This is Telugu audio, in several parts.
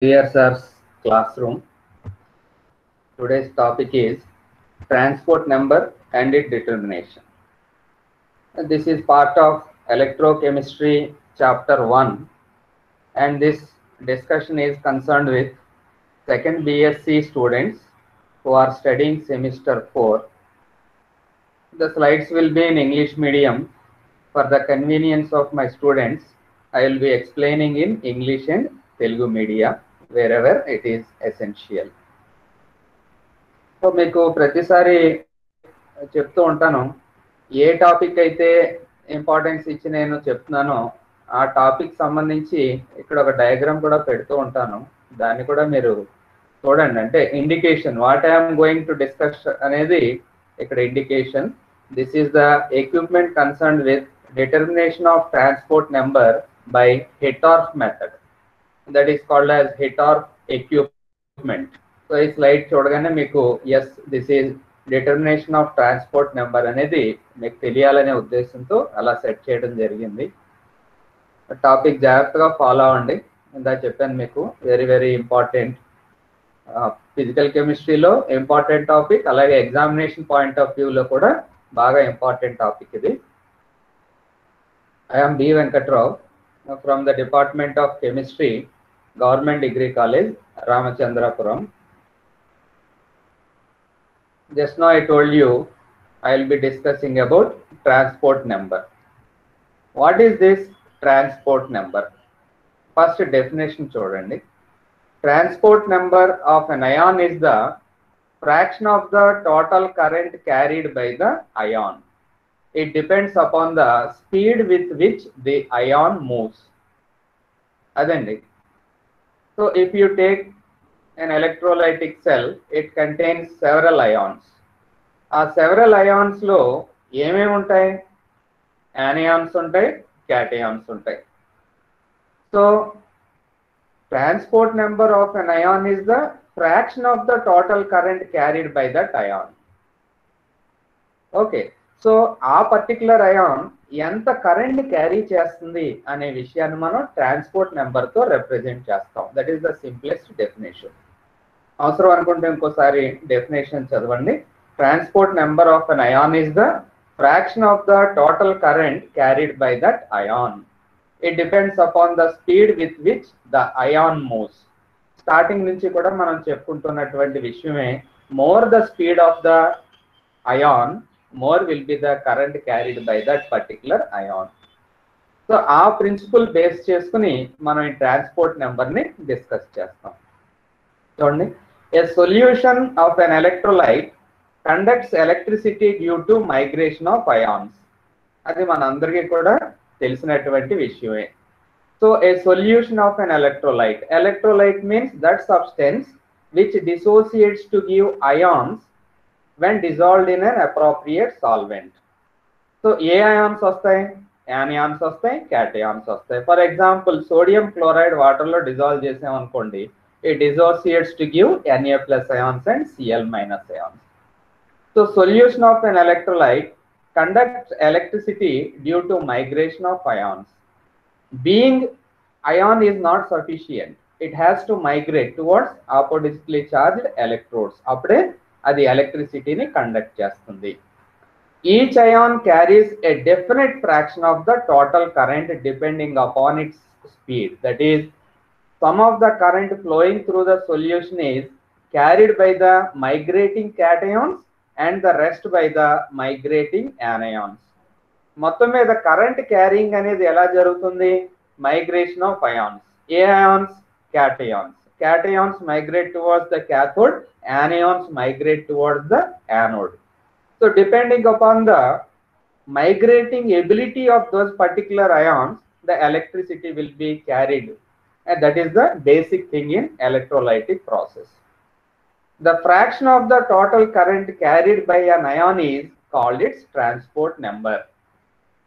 Dear Sir's classroom, today's topic is transport number and its determination. This is part of electrochemistry chapter 1, and this discussion is concerned with second BSc students who are studying semester 4. The slides will be in English medium. For the convenience of my students, I will be explaining in English and Telugu media wherever it is essential. So మీకు ప్రతిసారి చెప్తూ ఉంటాను, ఏ టాపిక్ అయితే ఇంపార్టెన్స్ ఇచ్చి నేను చెప్తున్నానో ఆ టాపిక్ సంబంధించి ఇక్కడ ఒక డయాగ్రామ్ కూడా పెడుతూ ఉంటాను. దాన్ని కూడా మీరు చూడండి. అంటే indication what I'm going to discuss అనేది ఇక్కడ indication. This is the equipment concern with determination of transport number by Hittorf method. That is called as Hittorf equipment. So ఈ స్లైడ్ చూడగానే మీకు yes this is determination of transport number అనేది మీకు తెలియాలనే ఉద్దేశంతో అలా సెట్ చేయడం జరిగింది. టాపిక్ జాగ్రత్తగా ఫాలో అవ్వండి. ఇందా చెప్పాను మీకు వెరీ వెరీ ఇంపార్టెంట్. ఫిజికల్ కెమిస్ట్రీలో ఇంపార్టెంట్ టాపిక్, అలాగే ఎగ్జామినేషన్ పాయింట్ ఆఫ్ వ్యూలో కూడా బాగా ఇంపార్టెంట్ టాపిక్ ఇది. I'm B Venkatrao from the department of chemistry, government degree college, Ramachandrapuram. Just now I told you I will be discussing about transport number. What is this transport number? First definition చూడండి. Transport number of an ion is the fraction of the total current carried by the ion. It depends upon the speed with which the ion moves. అదండి. So if you take an electrolytic cell, it contains several ions. ఆ several ions లో ఏమేమి ఉంటాయి? anions ఉంటాయి, cations ఉంటాయి. So transport number of an ion is the fraction of the total current carried by that ion. Okay, so ఆ పర్టికులర్ అయాన్ ఎంత కరెంట్ క్యారీ చేస్తుంది అనే విషయాన్ని మనం ట్రాన్స్పోర్ట్ నెంబర్తో రిప్రజెంట్ చేస్తాం. That is the simplest definition. అవసరం అనుకుంటే ఇంకోసారి డెఫినేషన్ చదవండి. Transport number of an ion is the fraction of the total current carried by that ion. It depends upon the speed with which the ion moves. Starting నుంచి కూడా మనం చెప్పుకుంటున్నటువంటి విషయమే, more the speed of the ion, more will be the current carried by that particular ion. So ఆ ప్రిన్సిపల్ బేస్ చేసుకుని మనం ఈ ట్రాన్స్పోర్ట్ నెంబర్ని డిస్కస్ చేస్తాం. చూడండి, a solution of an electrolyte conducts electricity due to migration of ions. అది మనందరికీ కూడా తెలిసినటువంటి విషయమే. So a solution of an electrolyte, electrolyte means that substance which dissociates to give ions when dissolved in an appropriate solvent. So a ions వస్తాయి? anions వస్తాయి, cations వస్తాయి. ఫర్ ఎగ్జాంపుల్ సోడియం క్లోరైడ్ వాటర్లో డిజాల్వ్ చేసామనుకోండి, it dissociates to give Na+ ions and Cl- ions. So solution of an electrolyte conducts electricity due to migration of ions. Being ion is not sufficient, it has to migrate towards oppositely charged electrodes. అప్పుడే అది ఎలక్ట్రిసిటీని కండక్ట్ చేస్తుంది. Each ion carries a definite fraction of the total current depending upon its speed. That is some of the current flowing through the solution is carried by the migrating cations and the rest by the migrating anions. మొత్తం మీద కరెంట్ క్యారింగ్ అనేది ఎలా జరుగుతుంది? Migration of ions. A ions? Cations. Cations migrate towards the cathode, anions migrate towards the anode. So depending upon the migrating ability of those particular ions, the electricity will be carried, and that is the basic thing in electrolytic process. The fraction of the total current carried by an ion is called its transport number.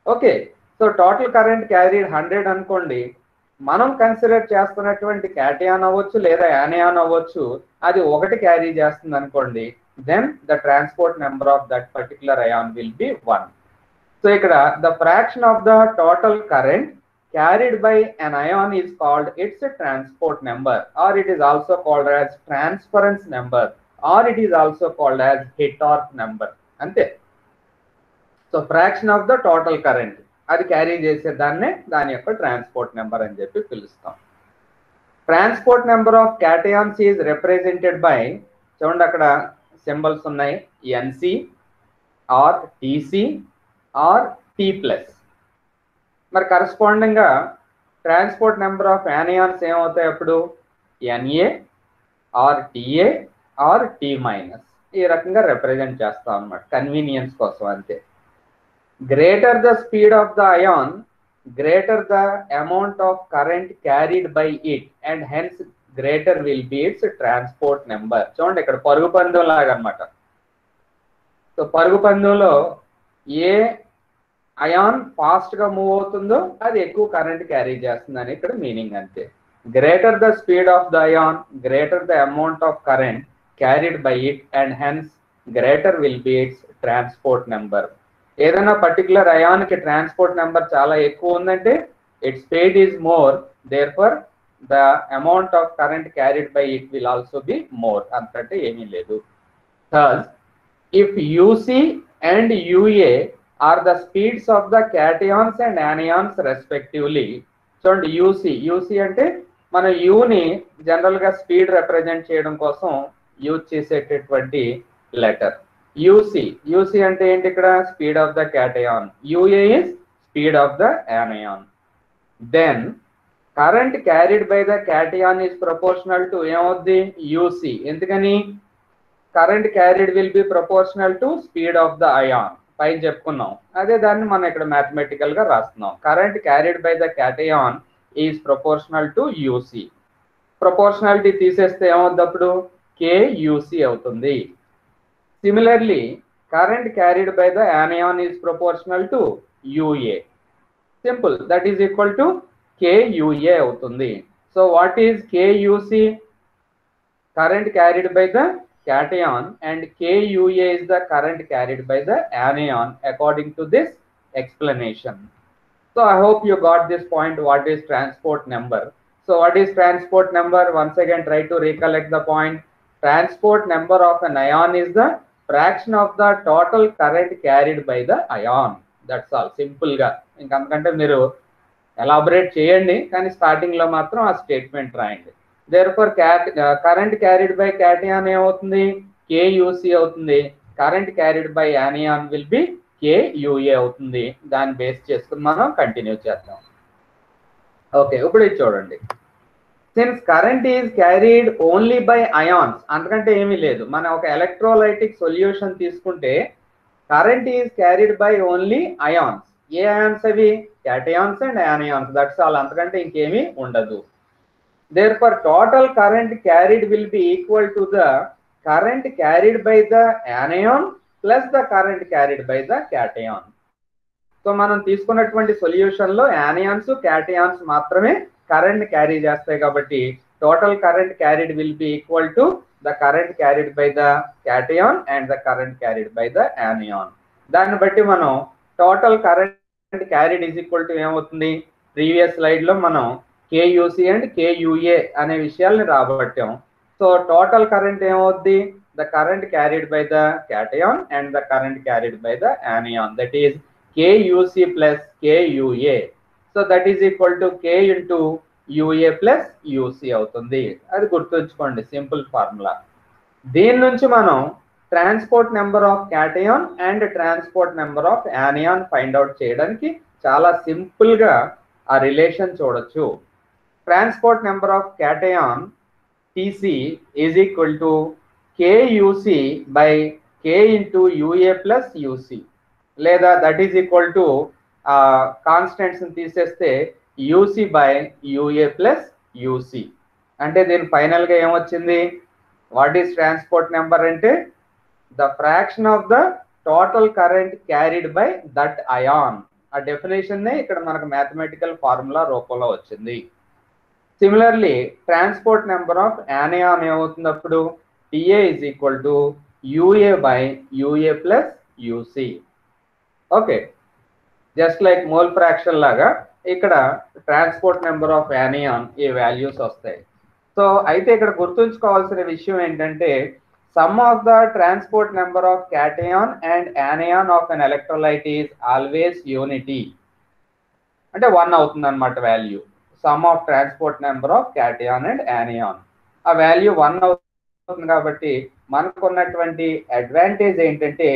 Okay, so total current carried 100 అనుకోండి, మనం కన్సిడర్ చేస్తున్నటువంటి క్యాటయాన్ అవ్వచ్చు లేదా యానియాన్ అవ్వచ్చు, అది 1 క్యారీ చేస్తుంది అనుకోండి, then the transport number of that particular ion will be 1. So ఇక్కడ the fraction of the total current carried by an ion is called its transport number, or it is also called as transference number, or it is also called as Hittorf number. Ante. So fraction of the total current అది క్యారీ చేసేదాన్నే దాని యొక్క ట్రాన్స్పోర్ట్ నెంబర్ అని చెప్పి పిలుస్తాం. Transport number of cations is represented by, చూడండి అక్కడ సింబల్స్ ఉన్నాయి, NC or TC or T plus. మరి కరస్పాండింగ్ గా ట్రాన్స్పోర్ట్ నెంబర్ ఆఫ్ యానియాన్స్ ఏమవుతాయి అప్పుడు, NA or TA or T minus, ఈ రకంగా రిప్రజెంట్ చేస్తాం అన్నమాట కన్వీనియన్స్ కోసం అంతే. Greater the speed of the ion, greater the amount of current carried by it, and hence greater will be its transport number. చూడండి ఇక్కడ పరుగు పందెం లాగా అన్నమాట. సో పరుగు పందెంలో ఏ అయాన్ ఫాస్ట్ గా మూవ్ అవుతుందో అది ఎక్కువ కరెంట్ క్యారీ చేస్తుందని ఇక్కడ మీనింగ్ అంతే. Greater the speed of the ion, greater the amount of current carried by it, and hence greater will be its transport number. ఏదైనా పర్టికులర్ అయాన్కి ట్రాన్స్పోర్ట్ నెంబర్ చాలా ఎక్కువ ఉందంటే its speed is more, therefore the amount of current carried by it will also be more. అంతకంటే ఏమీ లేదు. Third, if you see and U A are the speeds of the cations and anions respectively. చూడండి యూసి అంటే మన యూని జనరల్ గా స్పీడ్ రిప్రజెంట్ చేయడం కోసం యూజ్ చేసేటటువంటి లెటర్. యూసి అంటే ఏంటి, ఇక్కడ speed of the cation, U A is speed of the anion. Then current carried by the cation is proportional to ఏమవుద్ది, యూసి. ఎందుకని, current carried will be proportional to speed of the ion, పైన చెప్పుకున్నాం. అదే దాన్ని మనం ఇక్కడ మ్యాథమెటికల్ గా రాస్తున్నాం. Current carried by the cation is proportional to you see. Proportionality తీసేస్తే ఏమవుద్ది అప్పుడు, కేయూసి అవుతుంది. Similarly, current carried by the anion is proportional to UA. Simple. That is equal to KUA అవుతుంది. So what is KUC? Current carried by the cation, and KUA is the current carried by the anion according to this explanation. So I hope you got this point. What is transport number? So what is transport number? Once again try to recollect the point. Transport number of an ion is the fraction of the total current carried by the ion. That's all. Simple గా ఇంకంతకంటే మీరు ఎలాబరేట్ చేయండి, కానీ స్టార్టింగ్ లో మాత్రం ఆ స్టేట్మెంట్ రాయండి. Therefore current carried by cation ఏమవుతుంది, కేయూసి అవుతుంది. Current carried by anion will be KUA అవుతుంది. దాన్ని బేస్ చేసుకుని మనం కంటిన్యూ చేద్దాం. ఓకే, ఇప్పుడు ఇది చూడండి. Since current is carried only by ions, అంతకంటే ఏమీ లేదు. మనం ఒక ఎలక్ట్రోలైటిక్ సొల్యూషన్ తీసుకుంటే current is carried by only ions. A ions అవి, cations and anions. That's all, అంతకంటే ఇంకేమీ ఉండదు. Therefore total current carried will be equal to the current carried by the anion plus the current carried by the cation. So మనం తీసుకున్నటువంటి సొల్యూషన్ లో యానియాన్స్ క్యాటయాన్స్ మాత్రమే కరెంట్ క్యారీ చేస్తాయి కాబట్టి total current carried will be equal to the current carried by the cation and the current carried by the anion. దాన్ని బట్టి మనం total current carried is equal to ఏమవుతుంది, ప్రీవియస్ స్లైడ్ లో మనం కేయూసి అండ్ కేయూఏ అనే విషయాల్ని రాబట్టాం. సో టోటల్ కరెంట్ ఏమవుద్ది, the current carried by the cation and the current carried by the anion, that is KUC plus KUA. So that is equal to K into UA plus you see అవుతుంది. అది గుర్తుంచుకోండి, సింపుల్ ఫార్ములా. దీని నుంచి మనం transport number of cation and transport number of anion find out చేయడానికి చాలా సింపుల్ గా ఆ రిలేషన్ చూడొచ్చు. Transport number of cation TC is equal to KUC by K into UA plus UC, లేదా that is equal to constants తీసేస్తే UC by UA plus UC. అంటే దీని ఫైనల్ గా ఏమొచ్చింది, వాట్ ఈస్ ట్రాన్స్పోర్ట్ నెంబర్ అంటే the fraction of the total current carried by that ion. ఆ డెఫినేషన్ ఇక్కడ మనకు మ్యాథమెటికల్ ఫార్ములా రూపంలో వచ్చింది. Similarly transport number of anion ఏమవుతుంది అప్పుడు, TA is equal to UA by UA plus UC. Okay, just like mole fraction లాగా ఇక్కడ ట్రాన్స్పోర్ట్ నెంబర్ ఆఫ్ యానియాన్ ఈ వాల్యూస్ వస్తాయి. సో అయితే ఇక్కడ గుర్తుంచుకోవాల్సిన విషయం ఏంటంటే sum of the transport number of cation and anion of an electrolyte is always unity. అంటే 1 అవుతుంది అనమాట value. Sum of transport number of cation and anion ఆ వాల్యూ 1 అవుతుంది. కాబట్టి మనకు ఉన్నటువంటి అడ్వాంటేజ్ ఏంటంటే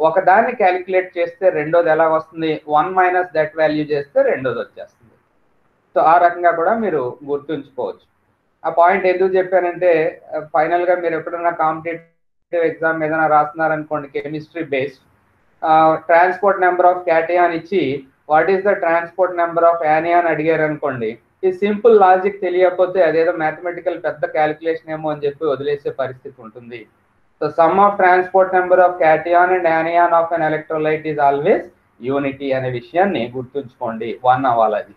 ఒకదాన్ని క్యాలిక్యులేట్ చేస్తే రెండోది ఎలా వస్తుంది, 1 మైనస్ దట్ వాల్యూ చేస్తే రెండోది వచ్చేస్తుంది. సో ఆ రకంగా కూడా మీరు గుర్తుంచుకోవచ్చు. ఆ పాయింట్ ఎందుకు చెప్పానంటే ఫైనల్ గా మీరు ఎప్పుడైనా కాంపిటేటివ్ ఎగ్జామ్ ఏదైనా రాస్తున్నారనుకోండి chemistry based, transport number of cation ఇచ్చి what is the transport number of anion అడిగారు అనుకోండి, ఈ సింపుల్ లాజిక్ తెలియకపోతే అదేదో మ్యాథమెటికల్ పెద్ద క్యాలిక్యులేషన్ ఏమో అని చెప్పి వదిలేసే పరిస్థితి ఉంటుంది. So some of transport number of cation and anion of an electrolyte is always unity అనే విషయాన్ని గుర్తుంచుకోండి. 1 అవ్వాలి అది.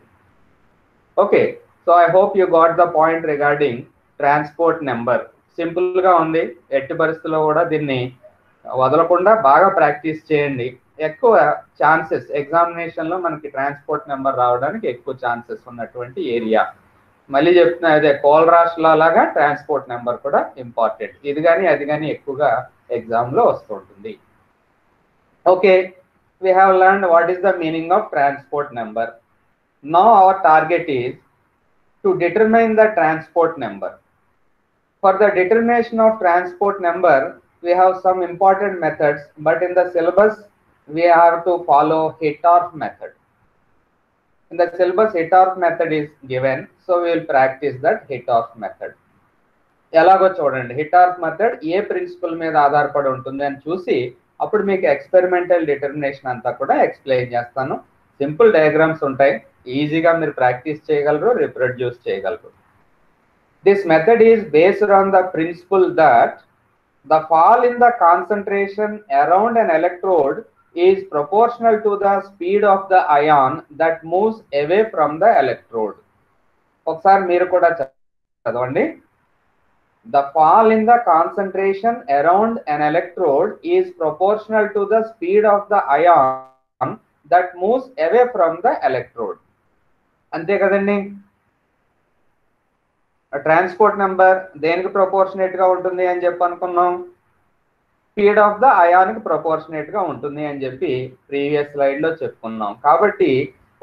Okay, so I hope you got the point regarding transport number. Simple గా ఉంది, ఎట్టి పరిస్థితుల్లో కూడా దీన్ని వదలకుండా బాగా ప్రాక్టీస్ చేయండి. ఎక్కువ ఛాన్సెస్ ఎగ్జామినేషన్ లో మనకి ట్రాన్స్పోర్ట్ నెంబర్ రావడానికి ఎక్కువ ఛాన్సెస్ ఉన్నటువంటి ఏరియా. మళ్ళీ చెప్తున్నా, అదే కోల్రాష్ లా లాగా ట్రాన్స్పోర్ట్ నెంబర్ కూడా ఇంపార్టెంట్. ఇది కానీ అది కానీ ఎక్కువగా ఎగ్జామ్ లో వస్తుంటుంది. Okay, we have learned what is the meaning of transport number. Now our target is to determine the transport number. For the determination of transport number, we have some important methods, but in the syllabus we have to follow Hittorf method. In the syllabus Hittorf method is given, so we will practice that Hittorf method. ఎలాగో చూడండి, హిటార్ఫ్ మెథడ్ ఏ ప్రిన్సిపల్ మీద ఆధారపడి ఉంటుంది అని చూసి అప్పుడు మీకు ఎక్స్పెరిమెంటల్ డిటర్మినేషన్ అంతా కూడా ఎక్స్ప్లెయిన్ చేస్తాను. సింపుల్ డయాగ్రామ్స్ ఉంటాయి, ఈజీగా మీరు ప్రాక్టీస్ చేయగలరు, రిప్రొడ్యూస్ చేయగలరు. This method is based on the principle that the fall in the concentration around an electrode is proportional to the speed of the ion that moves away from the electrode. ఒకసారి మీరు కూడా చదవండి. The fall in the concentration around an electrode is proportional to the speed of the ion that moves away from the electrode. అంతే కదండి. ట్రాన్స్పోర్ట్ నెంబర్ దేనికి ప్రపోర్షనేట్ గా ఉంటుంది అని చెప్పి అనుకున్నాం, స్పీడ్ ఆఫ్ ద అయాన్ కి ప్రపోర్షనేట్ గా ఉంటుంది అని చెప్పి ప్రీవియస్ స్లైడ్ లో చెప్పుకున్నాం. కాబట్టి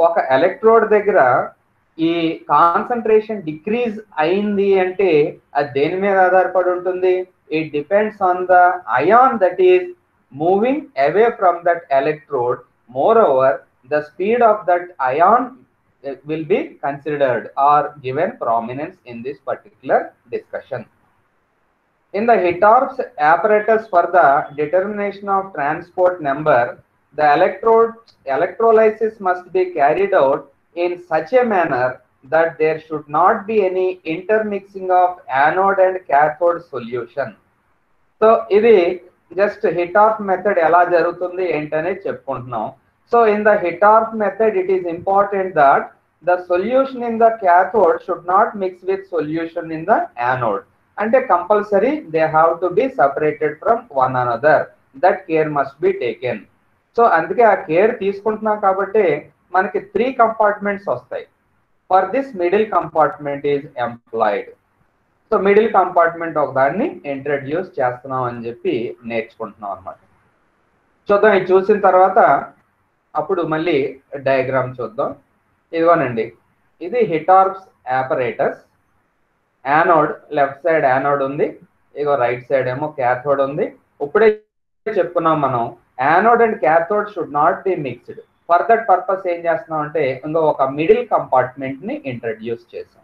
ఒక ఎలక్ట్రోడ్ దగ్గర ఈ కాన్సంట్రేషన్ డిక్రీజ్ అయింది అంటే అది దేని మీద ఆధారపడి ఉంటుంది, it depends on the ion that is moving away from that electrode. Moreover the speed of that ion will be considered or given prominence in this particular discussion. In the Hittorf's apparatus for the determination of transport number, the electrolysis must be carried out in such a manner that there should not be any intermixing of anode and cathode solution. So ఇది just Hittorf method ఎలా జరుగుతుంది ఏంటనే చెప్పుకుంటున్నాం. So in the Hittorf method it is important that the solution in the cathode should not mix with solution in the anode. అంటే compulsory they have to be separated from one another. That care must be taken. So అందుకే ఆ కేర్ తీసుకుంటున్నాం కాబట్టి మనకి 3 కంపార్ట్మెంట్స్ వస్తాయి. For this middle compartment is employed. So middle compartment ఒక దాన్ని ఇంట్రడ్యూస్ చేస్తున్నాం అని చెప్పి నేర్చుకుంటున్నాం అనమాట. చూద్దాం, ఇది చూసిన తర్వాత అప్పుడు మళ్ళీ డయాగ్రామ్ చూద్దాం. ఇదిగోనండి, ఇది హిటార్ఫ్స్ apparatus. Anode left side anode ఉంది, ఇగో రైట్ సైడ్ ఏమో క్యాథోడ్ ఉంది. ఇప్పుడే చెప్పుకున్నాం మనం anode and cathode should not be mixed. For that purpose ఏం చేస్తున్నాం అంటే ఇంకో ఒక మిడిల్ కంపార్ట్మెంట్ ని ఇంట్రడ్యూస్ చేసాం.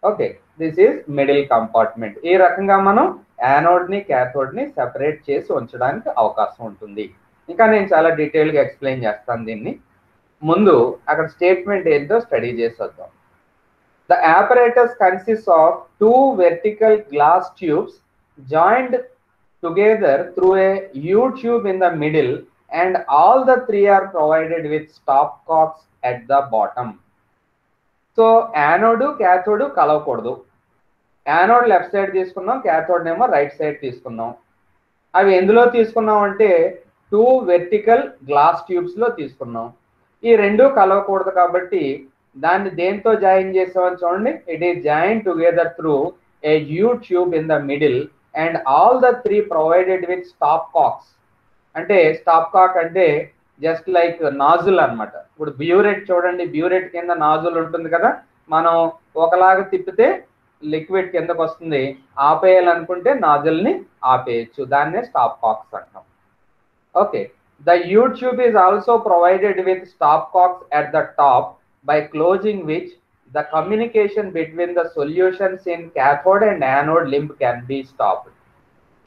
Okay, this is middle compartment. ఈ రకంగా మనం యానోడ్ ని క్యాథోడ్ ని సెపరేట్ చేసి ఉంచడానికి అవకాశం ఉంటుంది. ఇంకా నేను చాలా డీటెయిల్ గా ఎక్స్ప్లెయిన్ చేస్తాను దీన్ని. ముందు అక్కడ స్టేట్మెంట్ ఏంటో స్టడీ చేసేద్దాం. The apparatus consists of 2 vertical glass tubes joined together through a U-tube in the middle, and all the 3 are provided with stopcocks at the bottom. So anode cathode కలవకూడదు. యానోడ్ లెఫ్ట్ సైడ్ తీసుకున్నాం, క్యాథోడ్ ఏమో రైట్ సైడ్ తీసుకున్నాం. అవి ఎందులో తీసుకున్నాం అంటే 2 వెర్టికల్ గ్లాస్ ట్యూబ్స్ లో తీసుకున్నాం. ఈ రెండు కలవకూడదు కాబట్టి దాన్ని దేంతో జాయిన్ చేసామని చూడండి. It is join together through a U tube in the middle and all the three provided with stop cocks. అంటే స్టాప్ కాక్ అంటే జస్ట్ లైక్ నాజుల్ అన్నమాట. ఇప్పుడు బ్యూరెట్ చూడండి, బ్యూరెట్ కింద నాజుల్ ఉంటుంది కదా, మనం ఒకలాగా తిప్పితే లిక్విడ్ కిందకు వస్తుంది, ఆపేయాలనుకుంటే నాజుల్ని ఆపేయచ్చు, దాన్నే స్టాప్ కాక్స్ అంటాం. Okay, the U tube is also provided with stop cocks at the top by closing which the communication between the solutions in cathode and anode limb can be stopped.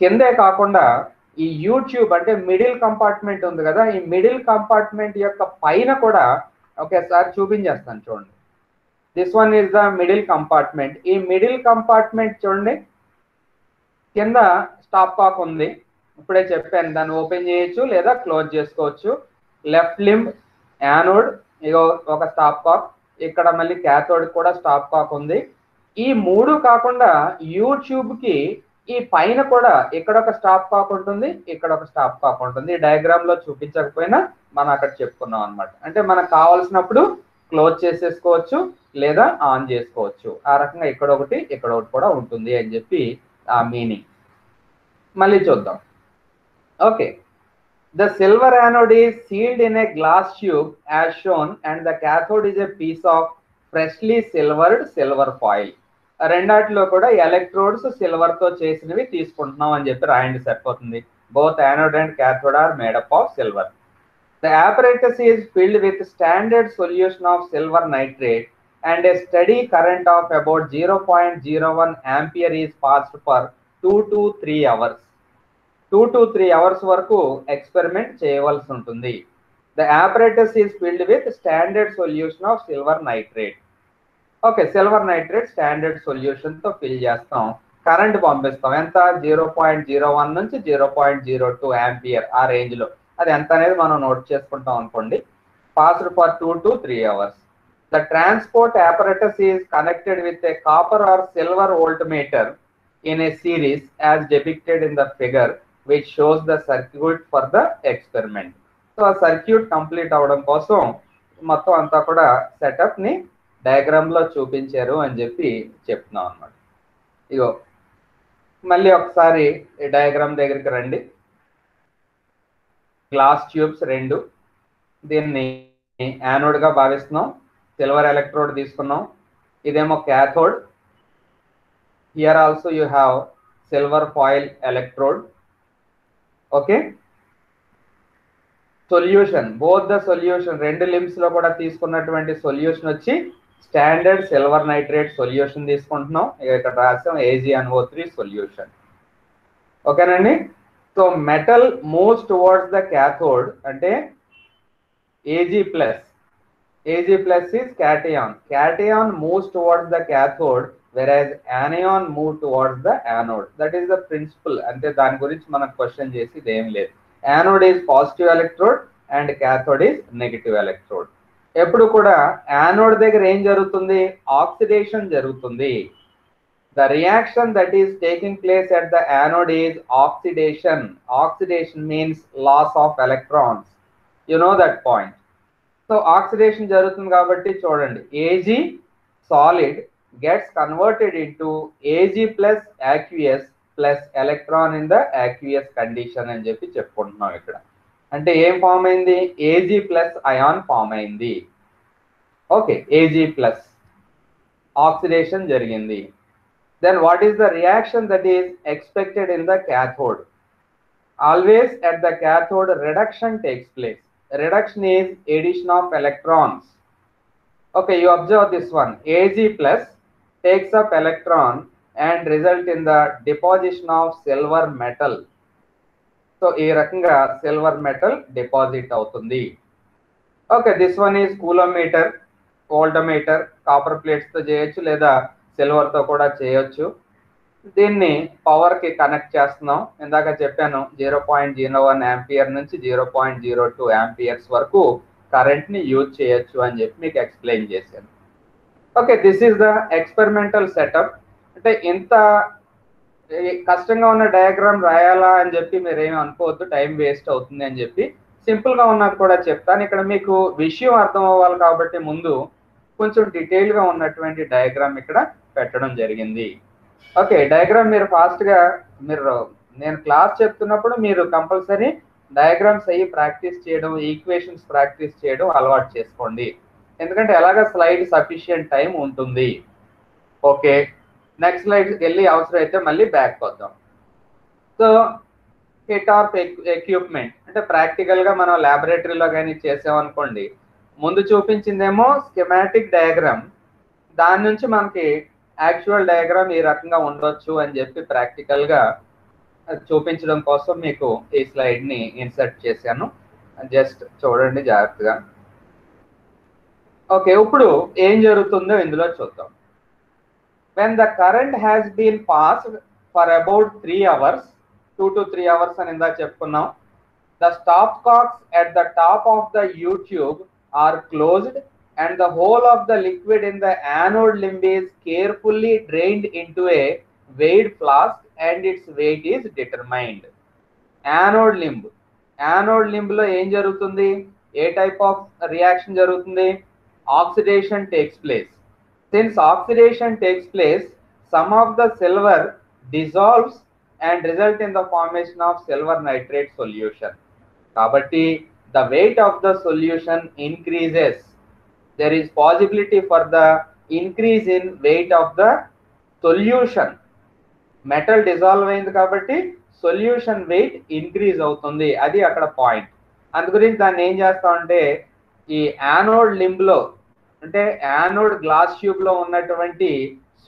కిందే కాకుండా ఈ యూట్యూబ్ అంటే మిడిల్ కంపార్ట్మెంట్ ఉంది కదా, ఈ మిడిల్ కంపార్ట్మెంట్ యొక్క పైన కూడా ఒకేసారి చూపించేస్తాను చూడండి. This one is the middle compartment. ఈ మిడిల్ కంపార్ట్మెంట్ చూడండి, కింద స్టాప్ కాక్ ఉంది, ఇప్పుడే చెప్పాను, దాన్ని ఓపెన్ చేయొచ్చు లేదా క్లోజ్ చేసుకోవచ్చు. లెఫ్ట్ లింబ్ యానోడ్, ఇగో ఒక స్టాప్ కాక్, ఇక్కడ మళ్ళీ క్యాథోడ్ కూడా స్టాప్ కాక్ ఉంది. ఈ మూడు కాకుండా యూట్యూబ్ కి ఈ పైన కూడా ఇక్కడ ఒక స్టాప్ కాక్ ఉంటుంది, ఇక్కడ ఒక స్టాప్ కాక్ ఉంటుంది. డయాగ్రామ్ లో చూపించకపోయినా మనం అక్కడ చెప్పుకున్నాం అనమాట. అంటే మనకు కావాల్సినప్పుడు క్లోజ్ చేసేసుకోవచ్చు లేదా ఆన్ చేసుకోవచ్చు. ఆ రకంగా ఇక్కడ ఒకటి కూడా ఉంటుంది అని చెప్పి ఆ మీనింగ్. మళ్ళీ చూద్దాం. Okay, the silver anode is sealed in a glass tube as shown and the cathode is a piece of freshly silvered silver foil. రెండాటిలో కూడా ఎలక్ట్రోడ్స్ సిల్వర్ తో చేసినవి తీసుకుంటున్నాం అని చెప్పి రాయండి, సరిపోతుంది. both anode and cathode are made up of silver. The apparatus is filled with standard solution of silver nitrate and a steady current of about 0.01 ampere is passed for 2 to 3 hours. 2 to 3 hours వరకు ఎక్స్పెరిమెంట్ చేయవలసి ఉంటుంది. The apparatus is filled with standard solution of silver nitrate. Okay, silver nitrate standard solution తో ఫిల్ చేస్తాం, కరెంట్ పంపిస్తాం. ఎంత? 0.01 నుంచి 0.02 ఆంపియర్, ఆ రేంజ్ లో. అది ఎంత అనేది మనం నోట్ చేసుకుంటాం అనుకోండి. Passed for 2 to 3 hours. The transport apparatus is connected with a copper or silver voltmeter in a series as depicted in the figure which shows the circuit for the experiment. So ఆ సర్క్యూట్ కంప్లీట్ అవడం కోసం మొత్తం అంతా కూడా సెటప్ ని డయాగ్రామ్ లో చూపించారు అని చెప్పి చెప్తున్నాం అన్నమాట. ఇగో మళ్ళీ ఒకసారి డయాగ్రామ్ దగ్గరికి రండి. గ్లాస్ ట్యూబ్స్ రెండు, దీన్ని యానోడ్ గా భావిస్తున్నాం. సిల్వర్ ఎలక్ట్రోడ్ తీసుకున్నాం, ఇదేమో cathode. Here also you have silver foil electrode. Okay, solution, both the solution, రెండు లిమ్స్ లో కూడా తీసుకున్నటువంటి సొల్యూషన్ వచ్చి స్టాండర్డ్ సిల్వర్ నైట్రేట్ సొల్యూషన్ తీసుకుంటున్నాం. ఇక్కడ రాసాం AgNO3 సొల్యూషన్. ఓకేనండి. So metal moves towards the cathode అంటే Ag+. Ag+ is cation. Cation moves towards the cathode whereas anion move towards the anode. That is the principle. అంటే దాని గురించి మనం క్వశ్చన్ చేసి ఇదేం లేదు. Anode is positive electrode and cathode is negative electrode. ఎప్పుడు కూడా యానోడ్ దగ్గర ఏం జరుగుతుంది? ఆక్సిడేషన్ జరుగుతుంది. The reaction that is taking place at the anode is oxidation. Oxidation means loss of electrons. You know that point. So oxidation జరుగుతుంది కాబట్టి చూడండి, Ag solid gets converted into Ag plus aqueous plus electron in the aqueous condition అని చెప్పి చెప్పుకుంటున్నాం ఇక్కడ. అంటే ఏం ఫామ్ అయింది? Ag ప్లస్ అయాన్ ఫామ్ అయింది. ఓకే, Ag ప్లస్ ఆక్సిడేషన్ జరిగింది. Then what is the reaction that is expected in the cathode? Always at the cathode reduction takes place. Reduction is addition of electrons. Okay, you observe this one. Ag plus takes up electron and result in the deposition of silver metal. So ఈ రకంగా సిల్వర్ మెటల్ డిపాజిట్ అవుతుంది. Okay, this one is coulometer, voltameter. Copper plates తో చేయొచ్చు లేదా సిల్వర్ తో కూడా చేయొచ్చు. దీన్ని పవర్ కి కనెక్ట్ చేస్తున్నాం. ఇందాక చెప్పాను 0.01 ఆంపియర్ నుంచి 0.02 ఆంపియర్స్ వరకు కరెంట్ ని యూజ్ చేయొచ్చు అని చెప్పి మీకు ఎక్స్ప్లెయిన్ చేశాను. Okay, this is the experimental setup. అంటే ఇంత కష్టంగా ఉన్న డయాగ్రామ్ రాయాలా అని చెప్పి మీరు ఏమి అనుకోవద్దు, టైం వేస్ట్ అవుతుంది అని చెప్పి సింపుల్ గా ఉన్నది కూడా చెప్తాను. ఇక్కడ మీకు విషయం అర్థం అవ్వాలి కాబట్టి ముందు కొంచెం డీటెయిల్ గా ఉన్నటువంటి డయాగ్రామ్ ఇక్కడ పెట్టడం జరిగింది. ఓకే, డయాగ్రామ్ మీరు ఫాస్ట్ గా మీరు నేను క్లాస్ చెప్తున్నప్పుడు మీరు కంపల్సరీ డయాగ్రామ్స్ అయ్యి ప్రాక్టీస్ చేయడం, ఈక్వేషన్స్ ప్రాక్టీస్ చేయడం అలవాటు చేసుకోండి. ఎందుకంటే ఎలాగ స్లైడ్ సఫిషియంట్ టైం ఉంటుంది. ఓకే, నెక్స్ట్ స్లైడ్కి వెళ్ళి అవసరం అయితే మళ్ళీ బ్యాక్ వద్దాం. సో కిట్ ఆఫ్ ఎక్విప్మెంట్ అంటే ప్రాక్టికల్ గా మనం ల్యాబొరేటరీలో కానీ చేసామనుకోండి, ముందు చూపించిందేమో స్కెమాటిక్ డయాగ్రామ్, దాని నుంచి మనకి యాక్చువల్ డయాగ్రామ్ ఈ రకంగా ఉండొచ్చు అని చెప్పి ప్రాక్టికల్ గా చూపించడం కోసం మీకు ఈ స్లైడ్ ని ఇన్సర్ట్ చేశాను. జస్ట్ చూడండి జాగ్రత్తగా. ఓకే, ఇప్పుడు ఏం జరుగుతుందో ఇందులో చూద్దాం. when the current has been passed for about 3 hours, 2 to 3 hours అని ఇందా చెప్పుకున్నాం, the stopcocks at the top of the U tube are closed and the whole of the liquid in the anode limb is carefully drained into a weighed flask and its weight is determined. Anode limb లో ఏం జరుగుతుంది? ఏ టైప్ ఆఫ్ రియాక్షన్ జరుగుతుంది? Oxidation takes place. Since oxidation takes place, some of the silver dissolves and result in the formation of silver nitrate solution. Kabatti, the weight of the solution increases. There is possibility for the increase in weight of the solution. Metal dissolve అయింది కాబట్టి solution weight increase అవుతుంది. అది అక్కడ పాయింట్. అందు గురించి దాన్ని ఏం చేస్తామంటే ఈ యానోడ్ లింబ్ లో అంటే యానోడ్ గ్లాస్ ట్యూబ్ లో ఉన్నటువంటి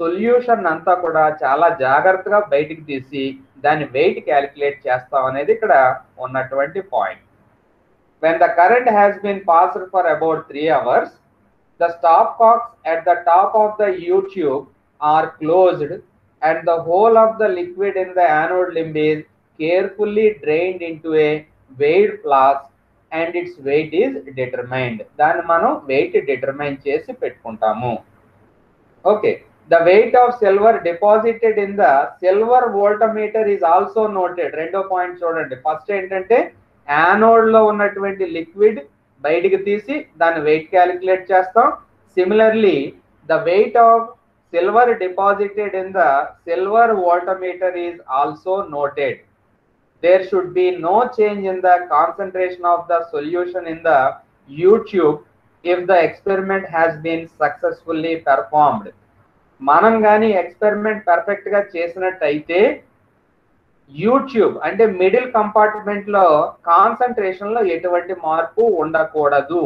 సొల్యూషన్ అంతా కూడా చాలా జాగ్రత్తగా బయటికి తీసి దాని వెయిట్ క్యాలిక్యులేట్ చేస్తాం అనేది ఇక్కడ ఉన్నటువంటి point. when the current has been passed for about 3 hours, the stopcocks at the top of the U tube are closed and the whole of the liquid in the anode limb is carefully drained into a weighed flask and its weight is determined. దాన్ని మనం వెయిట్ డిటర్మైన్ చేసి పెట్టుకుంటాము. Okay, the weight of silver deposited in the silver voltmeter is also noted. రెండో పాయింట్ చూడండి. ఫస్ట్ ఏంటంటే యానోడ్ లో ఉన్నటువంటి లిక్విడ్ బయటికి తీసి దాని వెయిట్ క్యాలిక్యులేట్ చేస్తాం. Similarly the weight of silver deposited in the silver voltmeter is also noted. There should be no change in the concentration of the solution in the U tube if the experiment has been successfully performed. మనం కానీ ఎక్స్పెరిమెంట్ పర్ఫెక్ట్ గా చేసినట్టయితే U tube అంటే మిడిల్ కంపార్ట్మెంట్ లో కాన్సంట్రేషన్ లో ఎటువంటి మార్పు ఉండకూడదు.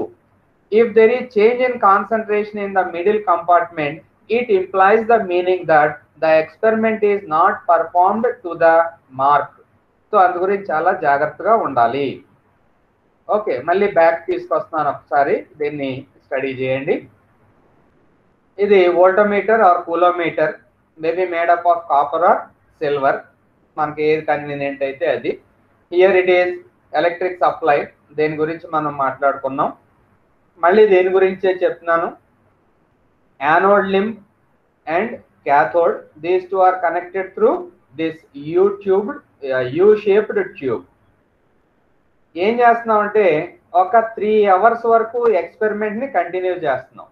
If there is change in concentration in the middle compartment, it implies the meaning that the experiment is not performed to the mark. So అందు గురించి చాలా జాగ్రత్తగా ఉండాలి. ఓకే, మళ్ళీ బ్యాక్ తీసుకొస్తున్నాను, ఒకసారి దీన్ని స్టడీ చేయండి. ఇది voltameter or coulometer, maybe made up of copper or silver, మనకి ఏది కన్వీనియంట్ అయితే అది. Here it is electric supply, దేని గురించి మనం మాట్లాడుకున్నాం. మళ్ళీ దేని గురించే చెప్తున్నాను. Anode limb and cathode, these two are connected through this U-shaped tube. ఏం చేస్తున్నాం అంటే ఒక 3 hours వరకు ఎక్స్పెరిమెంట్ ని కంటిన్యూ చేస్తున్నాం,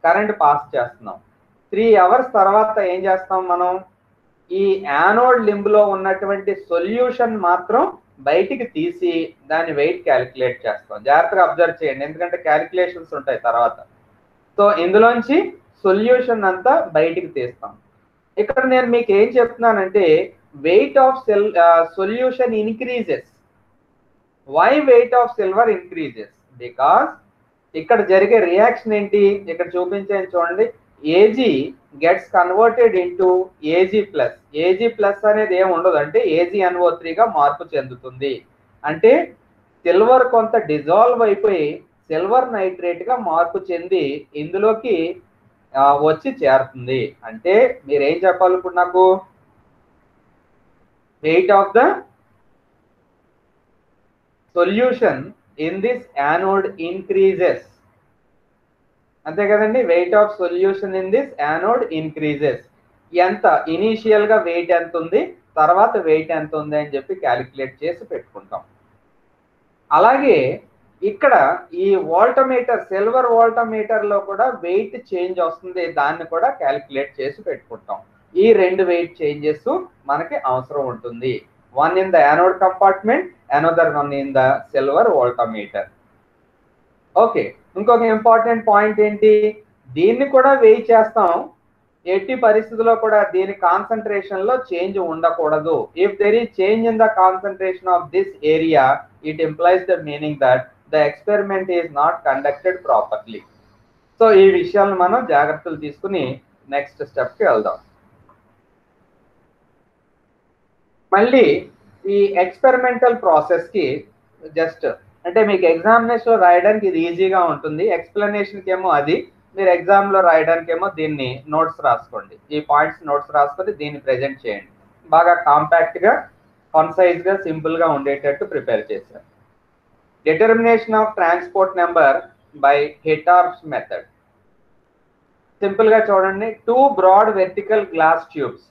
కరెంట్ పాస్ చేస్తున్నాం. 3 hours తర్వాత ఏం చేస్తాం మనం, ఈ యానోడ్ లింబ్ లో ఉన్నటువంటి సొల్యూషన్ మాత్రం బయటికి తీసి దాని వెయిట్ క్యాలిక్యులేట్ చేస్తాం. జాగ్రత్తగా అబ్జర్వ్ చేయండి, ఎందుకంటే క్యాలిక్యులేషన్స్ ఉంటాయి తర్వాత. సో ఇందులోంచి సొల్యూషన్ అంతా బయటికి తీస్తాం. ఇక్కడ నేను మీకు ఏం చెప్తున్నానంటే weight of solution increases. Why weight of silver increases? Because ఇక్కడ జరిగే రియాక్షన్ ఏంటి, ఇక్కడ చూపించాను చూడండి. AG gets converted into AG plus. AG plus అనేది ఏమి ఉండదు, అంటే AgNO3 గా మార్పు చెందుతుంది. అంటే సిల్వర్ కొంత డిజాల్వ్ అయిపోయి సిల్వర్ నైట్రేట్ గా మార్పు చెంది ఇందులోకి వచ్చి చేరుతుంది. అంటే మీరేం చెప్పాలి ఇప్పుడు నాకు, wait of the solution in this anode increases, అంతే కదండి. Wait of solution in this anode increases. ఎంత ఇనీషియల్ గా వెయిట్ ఎంత ఉంది, తర్వాత వెయిట్ ఎంత ఉంది అని చెప్పి క్యాలిక్యులేట్ చేసి పెట్టుకుంటాం. అలాగే ఇక్కడ ఈ వోల్టమీటర్, సిల్వర్ వోల్టమీటర్ లో కూడా వెయిట్ చేంజ్ వస్తుంది, దాన్ని కూడా క్యాలిక్యులేట్ చేసి పెట్టుకుంటాం. ఈ రెండు వెయిట్ చేంజెస్ మనకి అవసరం ఉంటుంది. One in the anode compartment, another one in the silver voltmeter. Okay, ఇంకొక ఇంపార్టెంట్ పాయింట్ ఏంటి, దీన్ని కూడా వెయి చేస్తాం. ఎట్టి పరిస్థితుల్లో కూడా దీని కాన్సన్ట్రేషన్ లో చేంజ్ ఉండకూడదు. If there is change in the concentration of this area, it implies the meaning that the experiment is not conducted properly. So ఈ విషయాలను మనం జాగ్రత్తలు తీసుకుని నెక్స్ట్ స్టెప్ కి వెళ్దాం. మళ్ళీ ఈ ఎక్స్పెరిమెంటల్ ప్రాసెస్ కి జస్ట్ అంటే మీకు ఎగ్జామినేషన్ లో రాయడానికి ఇది ఈజీగా ఉంటుంది, ఎక్స్ప్లెనేషన్ కి ఏమో అది, మీరు ఎగ్జామ్ లో రాయడానికి ఏమో దీన్ని నోట్స్ రాసుకోండి. ఈ పాయింట్స్ నోట్స్ రాసుకొని దీన్ని ప్రెజెంట్ చేయండి. బాగా కాంపాక్ట్ గా, కన్సైజ్ గా, సింపుల్ గా ఉండేటట్టు ప్రిపేర్ చేశారు. Determination of transport number by Hittorf's method. Simple గా చూడండి, 2 బ్రాడ్ వెర్టికల్ గ్లాస్ ట్యూబ్స్.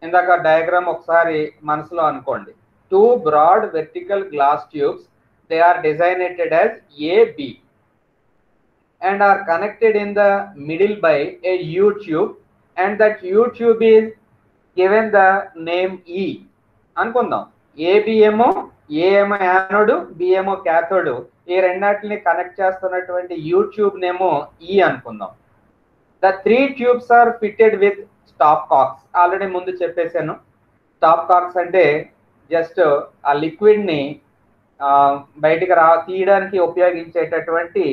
ఇందాక డయాగ్రామ్ ఒకసారి మనసులో అనుకోండి. 2 broad vertical glass tubes, they are designated as A, B and are connected in the middle by a U tube, and that U tube is given the name E. అనుకుందాం, AB ఏమో A ఏమో యానోడ్, B ఏమో క్యాథోడ్, ఈ రెండాటిని కనెక్ట్ చేస్తున్నటువంటి U ట్యూబ్ నేమో E అనుకుందాం. The 3 tubes are fitted with stop cocks. Already ముందు చెప్పేశాను, స్టాప్ కాక్స్ అంటే జస్ట్ ఆ లిక్విడ్ ని బయటికి తీయడానికి ఉపయోగించేటటువంటి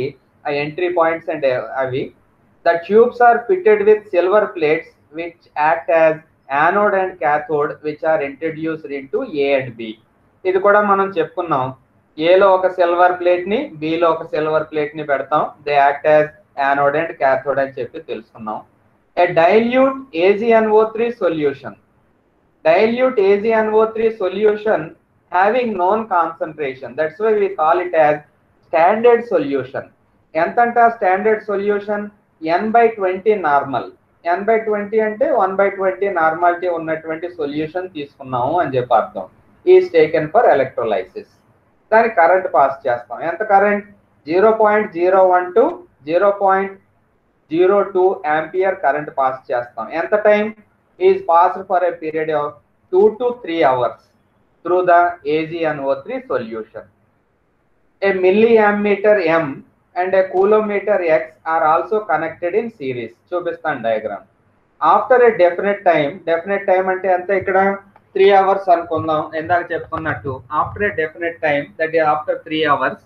ఆ ఎంట్రీ పాయింట్స్ అంటే అవి. The tubes are fitted with silver plates which act as anode and cathode which are introduced into A and B. ఇది కూడా మనం చెప్పుకున్నాం, ఏలో ఒక సిల్వర్ ప్లేట్ ని, బిలో ఒక సిల్వర్ ప్లేట్ ని పెడతాం, they act as anode and cathode అని చెప్పి తెలుసుకున్నాం. A dilute AgNO3 solution, dilute AgNO3 solution having known concentration, that's why we call it as standard solution. ఎంతంట standard solution, n/20 normal. n/20 అంటే 1/20 నార్మాలిటీ ఉన్నటువంటి సొల్యూషన్ తీసుకున్నాము అని చెప్పి అర్థం. Is taken for electrolysis. దాని కరెంట్ పాస్ చేస్తాం. ఎంత current, 0.01 to 0.02 ampere current pass చేస్తాం. ఎంత time, is passed for a period of 2 to 3 hours through the AgNO3 solution. A milliammeter M and a coulometer X are also connected in series. చూపిస్తాను డయాగ్రామ్. ఆఫ్టర్ ఏ డెఫినెట్ టైం అంటే ఎంత, ఇక్కడ 3 hours అనుకుందాం, ఇందాక చెప్పుకున్నట్టు. After A definite time, that is after 3 hours,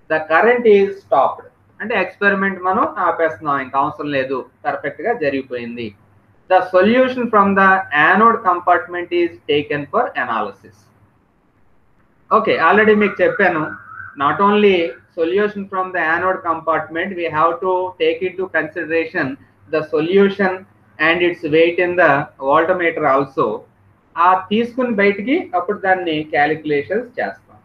the current is stopped. అంటే ఎక్స్పెరిమెంట్ మనం ఆపేస్తున్నాం, ఇంకా అవసరం లేదు, పర్ఫెక్ట్ గా జరిగిపోయింది. The solution from the anode compartment is taken for analysis. Okay, already మీకు చెప్పాను, not only solution from the anode compartment, we have to take in to consideration the solution and its weight in the voltmeter also. ఆ తీసుకుని బయటికి అప్పుడు దాన్ని క్యాలిక్యులేషన్స్ చేస్తాం.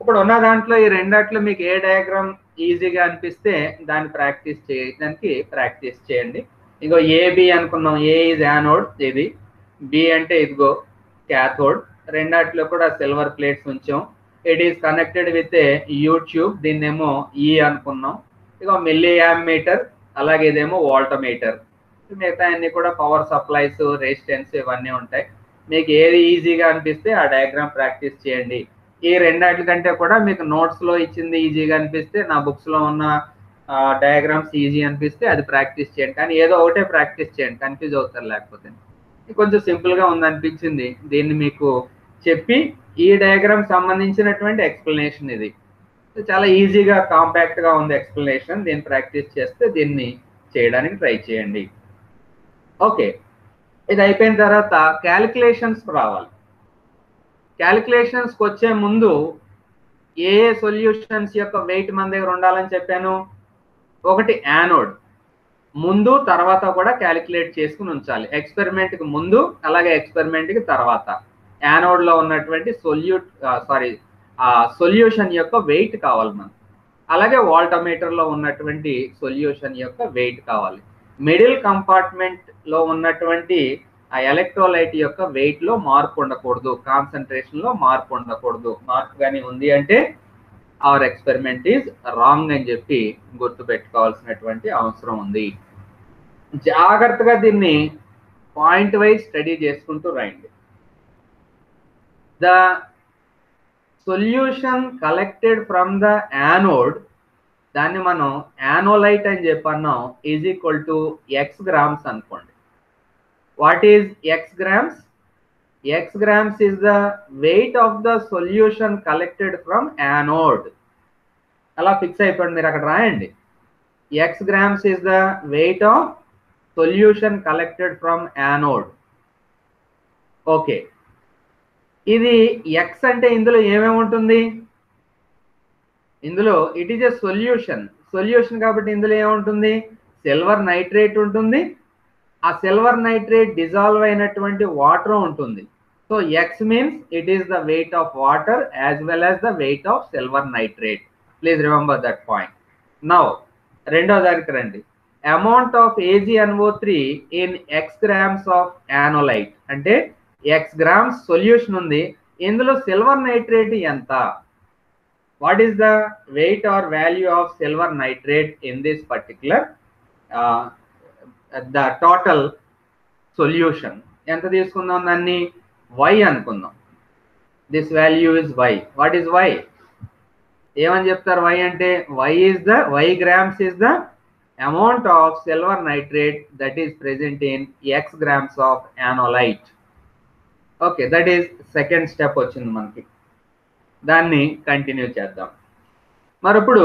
ఇప్పుడు ఉన్న దాంట్లో ఈ రెండాట్లో మీకు ఏ డయాగ్రామ్ ఈజీగా అనిపిస్తే దాన్ని ప్రాక్టీస్ చేయడానికి ప్రాక్టీస్ చేయండి. ఇగో AB అనుకున్నాం, ఏ ఈజ్ యానోడ్, ఇది బి అంటే ఇదిగో క్యాథోడ్, రెండాట్లో కూడా సిల్వర్ ప్లేట్స్ ఉంచాం. It is connected with a U tube, దీన్నేమో ఈ అనుకున్నాం. ఇక మిల్లీ యామ్మీటర్, అలాగే ఇదేమో వోల్టమీటర్. మిగతా అన్ని కూడా పవర్ సప్లైస్, రెసిస్టెన్స్ ఇవన్నీ ఉంటాయి. మీకు ఏది ఈజీగా అనిపిస్తే ఆ డయాగ్రామ్ ప్రాక్టీస్ చేయండి. ఈ రెండాటి కంటే కూడా మీకు నోట్స్లో ఇచ్చింది ఈజీగా అనిపిస్తే, నా బుక్స్లో ఉన్న డయాగ్రామ్స్ ఈజీ అనిపిస్తే అది ప్రాక్టీస్ చేయండి. కానీ ఏదో ఒకటే ప్రాక్టీస్ చేయండి, కన్ఫ్యూజ్ అవుతారు లేకపోతే. కొంచెం సింపుల్గా ఉందనిపించింది, దీన్ని మీకు చెప్పి ఈ డయాగ్రామ్ సంబంధించినటువంటి ఎక్స్ప్లెనేషన్ ఇది. చాలా ఈజీగా కాంపాక్ట్గా ఉంది ఎక్స్ప్లెనేషన్. దీన్ని ప్రాక్టీస్ చేస్తే దీన్ని చేయడానికి ట్రై చేయండి. ఓకే, ఇది అయిపోయిన తర్వాత క్యాలిక్యులేషన్స్ రావాలి. క్యాలిక్యులేషన్స్కి వచ్చే ముందు ఏ సొల్యూషన్స్ యొక్క వెయిట్ మన దగ్గర ఉండాలని చెప్పాను. ఒకటి యానోడ్, ముందు తర్వాత కూడా క్యాలిక్యులేట్ చేసుకుని ఉంచాలి. ఎక్స్పెరిమెంట్కి ముందు అలాగే ఎక్స్పెరిమెంట్కి తర్వాత యానోడ్లో ఉన్నటువంటి సొల్యూషన్ యొక్క వెయిట్ కావాలి మనకు. అలాగే వాల్టమీటర్లో ఉన్నటువంటి సొల్యూషన్ యొక్క వెయిట్ కావాలి. మిడిల్ కంపార్ట్మెంట్లో ఉన్నటువంటి ఆ ఎలక్ట్రోలైట్ యొక్క వెయిట్ లో మార్పు ఉండకూడదు, కాన్సన్ట్రేషన్ లో మార్పు ఉండకూడదు. మార్పు కానీ ఉంది అంటే అవర్ ఎక్స్పెరిమెంట్ ఈజ్ రాంగ్ అని చెప్పి గుర్తుపెట్టుకోవాల్సినటువంటి అవసరం ఉంది. జాగ్రత్తగా దీన్ని పాయింట్ వైజ్ స్టడీ చేసుకుంటూ రండి. The solution collected from the anode, దాన్ని మనం యానోలైట్ అని చెప్పన్నాం, is equal to X grams అనుకోండి. What is X grams? X grams is the weight of the solution collected from anode. అలా ఫిక్స్ అయిపోయింది, మీరు అక్కడ రాయండి. X grams is the weight of solution collected from anode. Okay, ఇది ఎక్స్ అంటే ఇందులో ఏమేమి ఉంటుంది? ఇందులో ఇట్ ఈజ్ ఎ సొల్యూషన్ కాబట్టి ఇందులో ఏముంటుంది? సిల్వర్ నైట్రేట్ ఉంటుంది. ఆ సిల్వర్ నైట్రేట్ డిజాల్వ్ అయినటువంటి వాటర్ ఉంటుంది. So X means it is the weight of water as well as the weight of silver nitrate. Please remember that point. Now రెండో దానికి రండి. Amount of AgNO3 in X grams of anolyte అంటే ఎక్స్ గ్రామ్స్ సొల్యూషన్ ఉంది, ఇందులో సిల్వర్ నైట్రేట్ ఎంత? What is the weight or value of silver nitrate in this particular the total solution? ఎంత తీసుకుందాం దాన్ని? y అనుకుందాం. This value is y. What is y? ఏమని చెప్తారు y అంటే? y grams is the amount of silver nitrate that is present in x grams of yanolite. Okay, that is second step వచ్చింది మనకి. దాన్ని కంటిన్యూ చేద్దాం. మరి ఇప్పుడు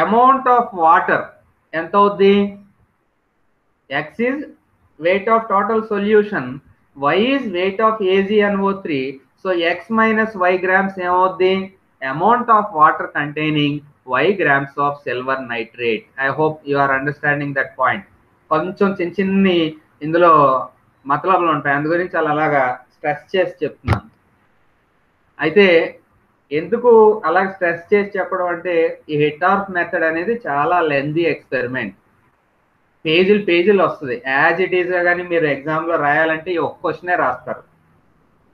అమౌంట్ ఆఫ్ వాటర్ ఎంత అవుద్ది? X is weight of total solution, Y is weight of AgNO3. So X minus Y grams ఏమవుద్ది? Amount of water containing y grams of silver nitrate. I hope you are understanding that point. కొంచెం చిన్న చిన్ని ఇందులో మతలబులు ఉంటాయి, అందు గురించి అలాగా స్ట్రెస్ చేసి చెప్తున్నాను. అయితే ఎందుకు అలా స్ట్రెస్ చేసి చెప్పడం అంటే, ఈ హిట్టార్ఫ్ మెథడ్ అనేది చాలా లెందీ ఎక్స్పెరిమెంట్, పేజీలు వస్తుంది. యాజ్ ఇట్ ఈస్గా కానీ మీరు ఎగ్జామ్లో రాయాలంటే ఈ ఒక్క క్వశ్చనే రాస్తారు.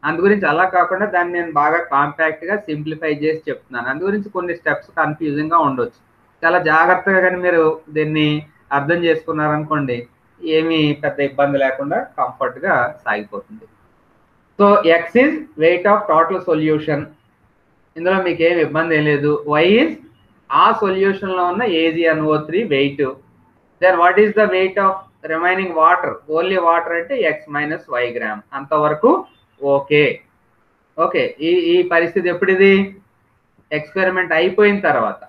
అందు గురించి అలా కాకుండా దాన్ని నేను బాగా కాంపాక్ట్గా సింప్లిఫై చేసి చెప్తున్నాను. అందు గురించి కొన్ని స్టెప్స్ కన్ఫ్యూజింగ్గా ఉండొచ్చు. చాలా జాగ్రత్తగా కానీ మీరు దీన్ని అర్థం చేసుకున్నారనుకోండి, ఏమీ పెద్ద ఇబ్బంది లేకుండా కంఫర్ట్గా సాగిపోతుంది. So X is weight of total solution, ఇందులో మీకు ఏమి ఇబ్బంది ఏం లేదు. వై ఈజ్ ఆ సొల్యూషన్లో ఉన్న AgNO3 weight. Then what is the weight of remaining water? Only water అంటే ఎక్స్ మైనస్ వై గ్రామ్. అంతవరకు ఓకే. ఓకే, ఈ పరిస్థితి ఎప్పుడిది? ఎక్స్పెరిమెంట్ అయిపోయిన తర్వాత.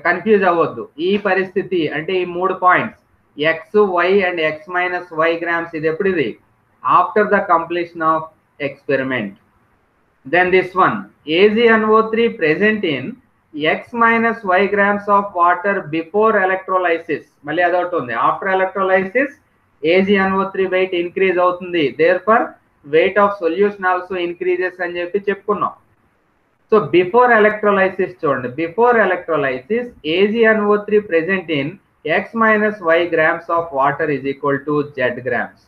కన్ఫ్యూజ్ అవ్వద్దు. ఈ పరిస్థితి అంటే ఈ 3 points X, Y and X minus Y grams, ఇది ఎప్పుడిది? After the completion of experiment. Then this one AgNO3 present in X minus Y grams of water before electrolysis. మళ్ళీ అదొకటి ఉంది. After electrolysis AgNO3 weight increase అవుతుంది, therefore weight of solution also increases అని చెప్పి చెప్పుకున్నాం. సో బిఫోర్ ఎలక్ట్రోలైసిస్ చూడండి, before electrolysis AgNO3 present in X minus Y grams of water is equal to Z grams.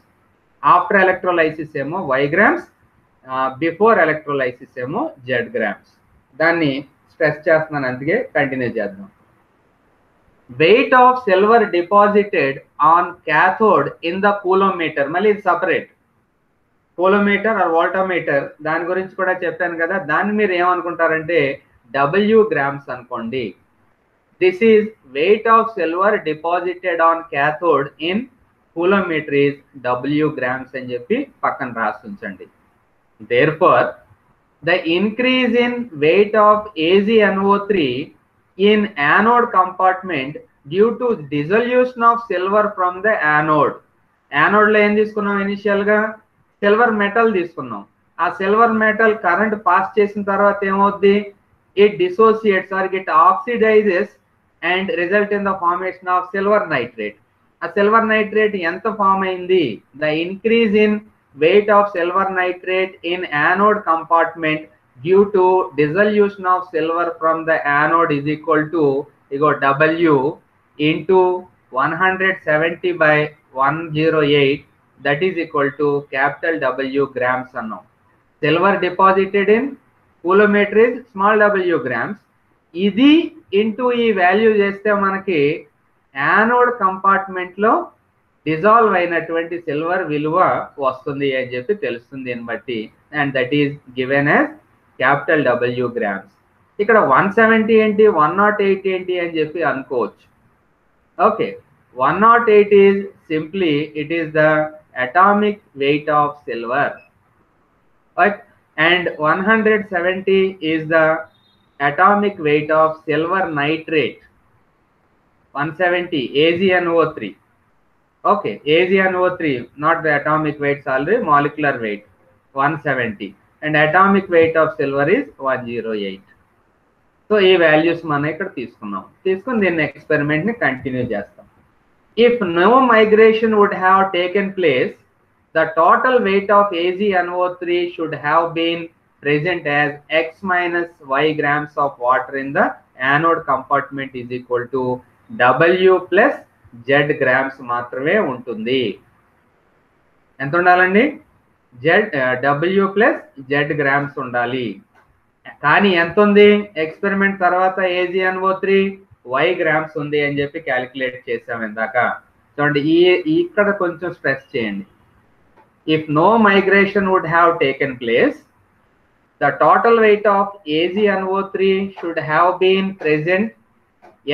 After electrolysis ఏమో y గ్రామ్స్, బిఫోర్ ఎలక్ట్రోలైసిస్ ఏమో Z గ్రామ్స్. దాన్ని స్ట్రెస్ చేస్తున్నాను, అందుకే కంటిన్యూ చేద్దాం. Weight of silver deposited on cathode in the coulometer. మళ్ళీ ఇది సపరేట్. కూలోమీటర్ ఆర్ వోల్టోమీటర్, దాని గురించి కూడా చెప్పాను కదా. దాన్ని మీరు ఏమనుకుంటారంటే W గ్రామ్స్ అనుకోండి. This is weight of silver deposited on cathode in coulometer is W grams అని చెప్పి పక్కన రాసి ఉంచండి. Therefore the increase in weight of AgNO3 in anode compartment due to dissolution of silver from the anode. యానోడ్లో ఏం తీసుకున్నాం? ఇనిషియల్గా సిల్వర్ మెటల్ తీసుకున్నాం. ఆ సిల్వర్ మెటల్ కరెంట్ పాస్ చేసిన తర్వాత ఏమవుద్ది? It dissociates or it oxidizes and result in the formation of silver nitrate. ఆ సిల్వర్ నైట్రేట్ ఎంత ఫామ్ అయింది? The increase in weight of silver nitrate in anode compartment due to dissolution of silver from the anode is equal to ఇగో W into 170/108 that is equal to capital W grams అన్నాం. Silver deposited in coulometer is small w grams. ఇది ఇంటూ ఈ వాల్యూ చేస్తే మనకి యానోడ్ కంపార్ట్మెంట్ లో డిజాల్వ్ అయినటువంటి సిల్వర్ విలువ వస్తుంది అని చెప్పి తెలుస్తుంది దీన్ని బట్టి. And that is given as capital W grams. ఇక్కడ 170 ఏంటి, 108 ఏంటి అని చెప్పి అనుకోవచ్చు. Okay, 108 is simply it is the atomic weight of silver, right? And 170 is the atomic weight of silver nitrate. 170 AgNO3. Okay, AgNO3, not the atomic weight salary, molecular weight 170, and atomic weight of silver is 108. So ఈ values మనం ఇక్కడ తీసుకుని దీన్ని ఎక్స్పెరిమెంట్ ని కంటిన్యూ చేస్తాం. If no migration would have taken place, the total weight of AgNO3 should have been present as X minus Y grams of water in the anode compartment is equal to W plus Z grams మాత్రమే ఉంటుంది. ఎంత ఉండాలండి? W plus Z grams ఉండాలి. కానీ ఎంత ఉంది? ఎక్స్పెరిమెంట్ తర్వాత AgNO3 Y grams ఉంది అని చెప్పి క్యాలిక్యులేట్ చేసాం ఇందాక. చూడండి, ఇక్కడ కొంచెం స్ట్రెస్ చేయండి. If no migration would have taken place, the total weight of AgNO3 should have been present.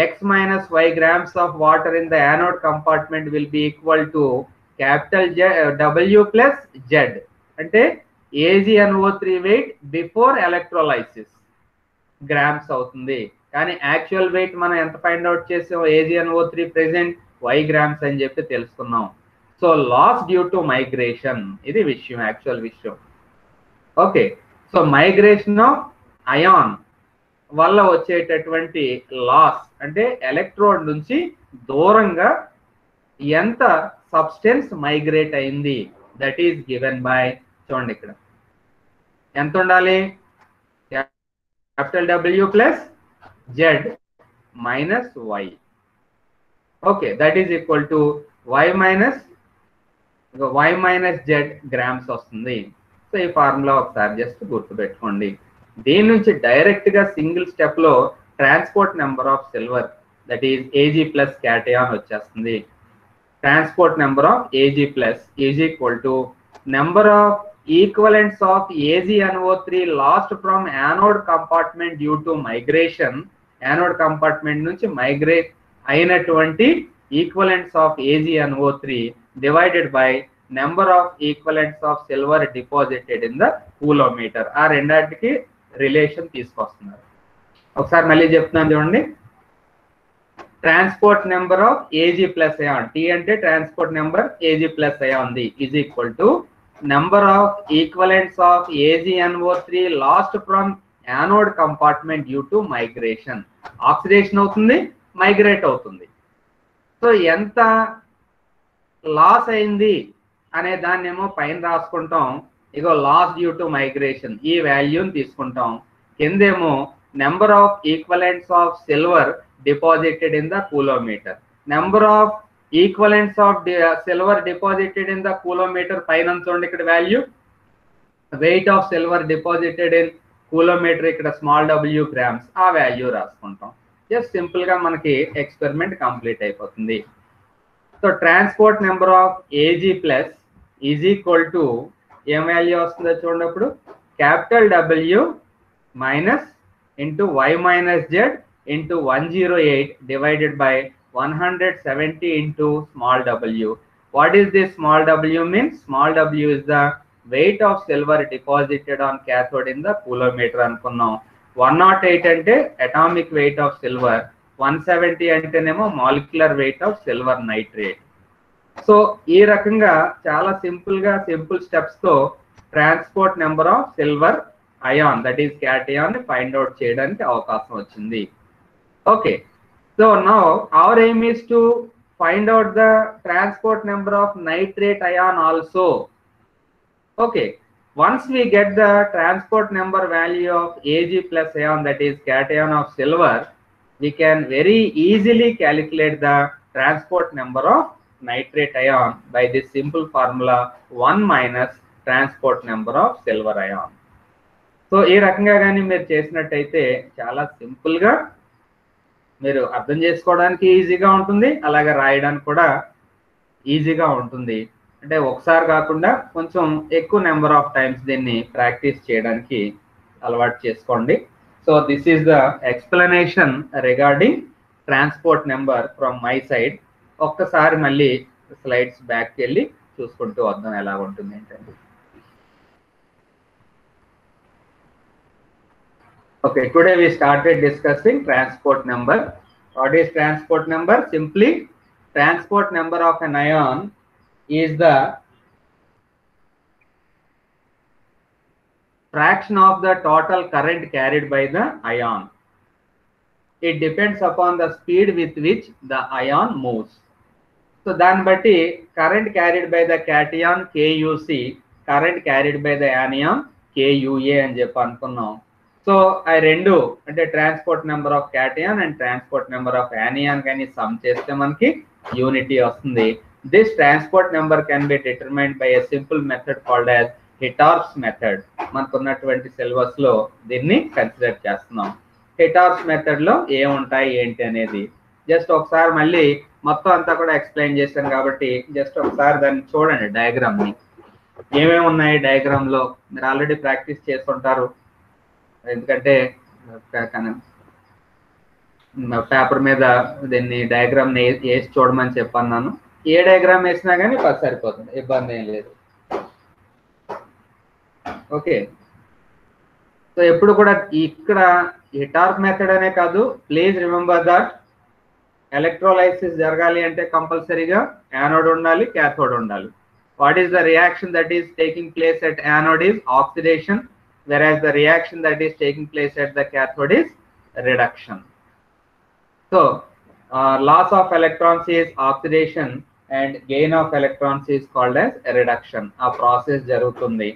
X minus Y grams of water in the anode compartment will be equal to capital W plus Z. అంటే AgNO3 weight before electrolysis grams అవుతుంది. కానీ యాక్చువల్ వెయిట్ మనం ఎంత ఫైండ్ అవుట్ చేసాం? AgNO3 present Y grams అని చెప్పి తెలుసుకున్నాం. So loss due to migration, ఇది విషయం, యాక్చువల్ విషయం. Okay, so migration of ion వల్ల వచ్చేటటువంటి లాస్ అంటే ఎలక్ట్రోడ్ నుంచి దూరంగా ఎంత సబ్స్టెన్స్ మైగ్రేట్ అయింది, దట్ ఈస్ గివెన్ బై, చూడండి ఇక్కడ ఎంత ఉండాలి? Capital W plus Z minus Y. Okay, that is equal to Y minus Z grams వస్తుంది. సో ఈ ఫార్ములా ఒకసారి జస్ట్ గుర్తుపెట్టుకోండి. దీని నుంచి డైరెక్ట్ గా సింగిల్ స్టెప్ లో transport number of silver that is Ag plus cation వచ్చేస్తుంది. Transport number of Ag plus is equal to number of equivalents of AgNO3 lost from anode compartment due to migration. Anode compartment నుంచి మైగ్రేట్ అయినటువంటి equivalents of AgNO3 divided by number of equivalents of silver deposited in the coulometer. ఆ రెండాటికి రిలేషన్ తీసుకొస్తున్నారు. ఒకసారి మళ్ళీ చెప్తున్నాను చూడండి. Transport number of Ag plus ion, T అంటే transport number, Ag plus ion the is equal to number of equivalents of AgNO3 lost from anode compartment due to migration. Oxidation అవుతుంది, మైగ్రేట్ అవుతుంది. సో ఎంత లాస్ అయింది అనే దాన్ని ఏమో పైన రాసుకుంటాం. ఇగో లాస్ డ్యూ టు మైగ్రేషన్ ఈ వాల్యూని తీసుకుంటాం. కిందేమో number of equivalents of silver deposited in the coulometer. Number of equivalents of silver deposited in the coulometer పైన చూడండి ఇక్కడ value. Weight of silver deposited in coulometer ఇక్కడ స్మాల్ W గ్రామ్స్, ఆ వాల్యూ రాసుకుంటాం. జస్ట్ సింపుల్ గా మనకి ఎక్స్పెరిమెంట్ కంప్లీట్ అయిపోతుంది. So transport number of Ag plus is equal to ఏం వాల్యూ వస్తుందో చూడండి. అప్పుడు capital W minus into Y minus Z into 108 divided by 170 into small W. What is this small W means? Small W is the weight of silver deposited on cathode in the coulometer అనుకున్నాం. 108 అంటే అటామిక్ వెయిట్ ఆఫ్ సిల్వర్, 170 అంటేనేమో molecular weight of silver nitrate. So ఈ రకంగా చాలా సింపుల్ స్టెప్స్ తో transport number of silver ion that is cation find out చేయడానికి అవకాశం వచ్చింది. Okay, so now our aim is to find out the transport number of nitrate ion also. Okay, once we get the transport number value of Ag plus ion that is cation of silver, we can very easily calculate the transport number of nitrate ion by this simple formula 1 minus transport number of silver ion. So ఈ రకంగా కానీ మీరు చేసినట్టయితే చాలా సింపుల్గా మీరు అర్థం చేసుకోవడానికి ఈజీగా ఉంటుంది, అలాగే రాయడానికి కూడా ఈజీగా ఉంటుంది. అంటే ఒకసారి కాకుండా కొంచెం ఎక్కువ నెంబర్ ఆఫ్ టైమ్స్ దీన్ని ప్రాక్టీస్ చేయడానికి అలవాటు చేసుకోండి. So this is the explanation regarding transport number from my side. ఒక్కసారి మళ్ళీ స్లైడ్స్ బ్యాక్కి వెళ్ళి చూసుకుంటూ వద్దాం ఎలా ఉంటుంది ఏంటంటే. Okay, today we started discussing transport number. What is transport number? Simply, transport number of an ion is the fraction of the total current carried by the ion. It depends upon the speed with which the ion moves. So దాన్ని బట్టి current carried by the cation KUC, current carried by the anion KUA అని చెప్పి అనుకున్నాం. సో ఆ రెండు అంటే transport number of cation and transport number of anion కానీ సమ్ చేస్తే మనకి యూనిటీ వస్తుంది. This transport number can be determined by a simple method called as Hittorf's method. మనకు ఉన్నటువంటి సిలబస్ లో దీన్ని కన్సిడర్ చేస్తున్నాం. హిటార్స్ మెథడ్ లో ఏముంటాయి ఏంటి అనేది జస్ట్ ఒకసారి మళ్ళీ మొత్తం అంతా కూడా ఎక్స్ప్లెయిన్ చేశాను కాబట్టి జస్ట్ ఒకసారి దాన్ని చూడండి. డయాగ్రామ్ ని ఏమేమి ఉన్నాయి డయాగ్రామ్ లో మీరు ఆల్రెడీ ప్రాక్టీస్ చేస్తుంటారు, ఎందుకంటే పేపర్ మీద దీన్ని డయాగ్రామ్ వేసి చూడమని చెప్పన్నాను. ఏ డయాగ్రామ్ వేసినా కానీ సరిపోతుంది, ఇబ్బంది ఏం లేదు. ఓకే, సో ఎప్పుడు కూడా ఇక్కడ హిటార్క్ మెథడ్ అనే కాదు, ప్లీజ్ రిమెంబర్ దట్ ఎలక్ట్రోలైసిస్ జరగాలి అంటే కంపల్సరీగా యానోడ్ ఉండాలి, క్యాథోడ్ ఉండాలి. What is the reaction that is taking place at anode is oxidation, whereas the reaction that is taking place at the cathode is reduction. So loss of electrons is oxidation and gain of electrons is called as reduction. A process jarugutundi.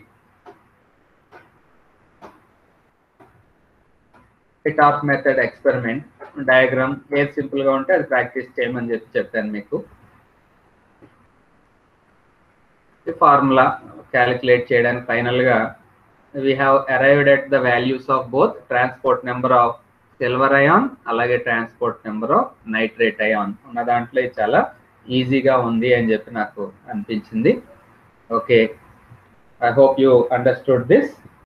Hitark method experiment diagram very simple ga unte adi practice cheyamani cheppanu meeku. The formula calculate cheyadaniki final ga we have arrived at the values of both transport number of silver ion alage transport number of nitrate ion. ఉన్న దాంట్లో చాలా ఈజీగా ఉంది అని చెప్పి నాకు అనిపించింది. Okay, I hope you understood this.